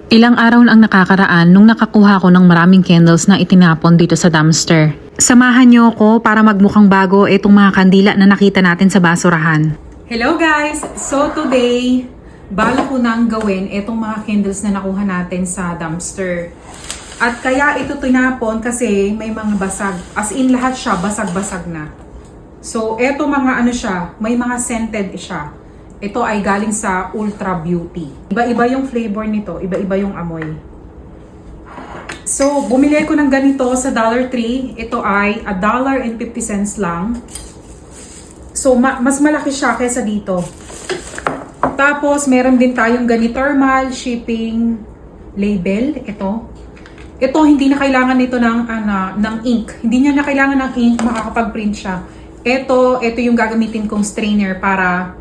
Ilang araw na ang nakakaraan nung nakakuha ko ng maraming candles na itinapon dito sa dumpster. Samahan niyo ako para magmukhang bago itong mga kandila na nakita natin sa basurahan. Hello guys! So today, bala ko nang gawin itong mga candles na nakuha natin sa dumpster. At kaya ito tinapon kasi may mga basag. As in lahat siya, basag-basag na. So eto mga ano siya, may mga scented siya. Ito ay galing sa Ultra Beauty. Iba-iba yung flavor nito, iba-iba yung amoy. So, bumili ko ng ganito sa Dollar Tree. Ito ay $1.50 lang. So, mas malaki siya kaysa dito. Tapos, meron din tayong ganito, thermal shipping label. Ito, hindi na kailangan nito ng ink. Hindi niya na kailangan ng ink, makakapag-print siya. Ito yung gagamitin kong strainer para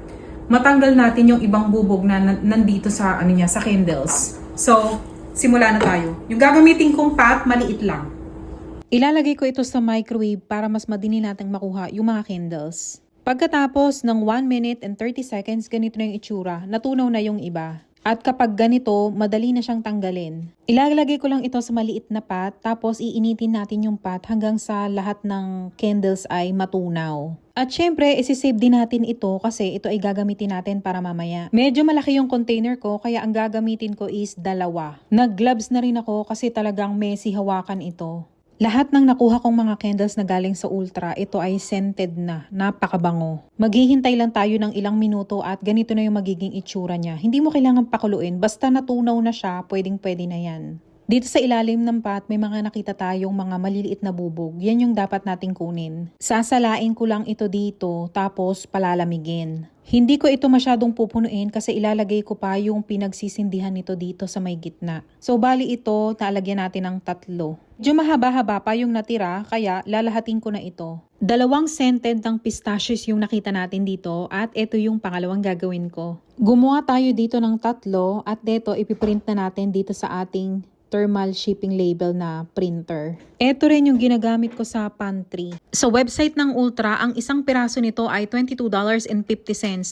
matanggal natin yung ibang bubog na nandito sa sa candles. So, simula na tayo. Yung gagamitin kong pot, maliit lang. Ilalagay ko ito sa microwave para mas madali nating makuha yung mga candles. Pagkatapos ng 1 minute and 30 seconds, ganito na yung itsura. Natunaw na yung iba. At kapag ganito, madali na siyang tanggalin. Ilalagay ko lang ito sa maliit na pot, tapos iinitin natin yung pot hanggang sa lahat ng candles ay matunaw. At syempre, isi-save din natin ito kasi ito ay gagamitin natin para mamaya. Medyo malaki yung container ko, kaya ang gagamitin ko is 2. Nag-gloves na rin ako kasi talagang messy hawakan ito. Lahat ng nakuha kong mga candles na galing sa Ultra, ito ay scented na, napakabango. Maghihintay lang tayo ng ilang minuto at ganito na yung magiging itsura niya. Hindi mo kailangan pakuluin, basta natunaw na siya, pwedeng-pwede na yan. Dito sa ilalim ng pot, may mga nakita tayong mga maliliit na bubog. Yan yung dapat nating kunin. Sasalain ko lang ito dito, tapos palalamigin. Hindi ko ito masyadong pupunuin kasi ilalagay ko pa yung pinagsisindihan nito dito sa may gitna. So bali ito, nalagyan natin ng 3. Medyo mahaba-haba pa yung natira, kaya lalahatin ko na ito. 2 scented ng pistachios yung nakita natin dito at ito yung pangalawang gagawin ko. Gumawa tayo dito ng 3 at dito ipiprint na natin dito sa ating thermal shipping label na printer. Ito rin yung ginagamit ko sa pantry. Sa website ng Ultra, ang isang piraso nito ay $22.50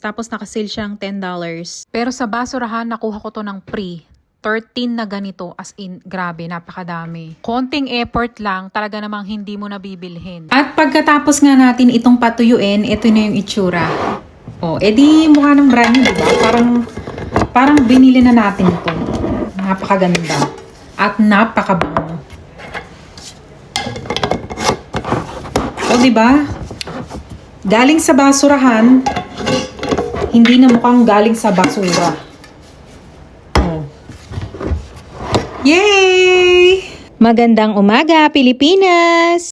tapos nakasale siyang $10. Pero sa basurahan, nakuha ko to ng free. 13 na ganito, as in, grabe, napakadami. Konting effort lang, talaga namang hindi mo nabibilhin. At pagkatapos nga natin itong patuyuin, ito na yung itsura. O, edi mukha ng brand new, diba? Parang binili na natin ito. Napakaganda. At napakabango. O, diba? Galing sa basurahan, hindi na mukhang galing sa basura. Oh. Yay! Magandang umaga, Pilipinas!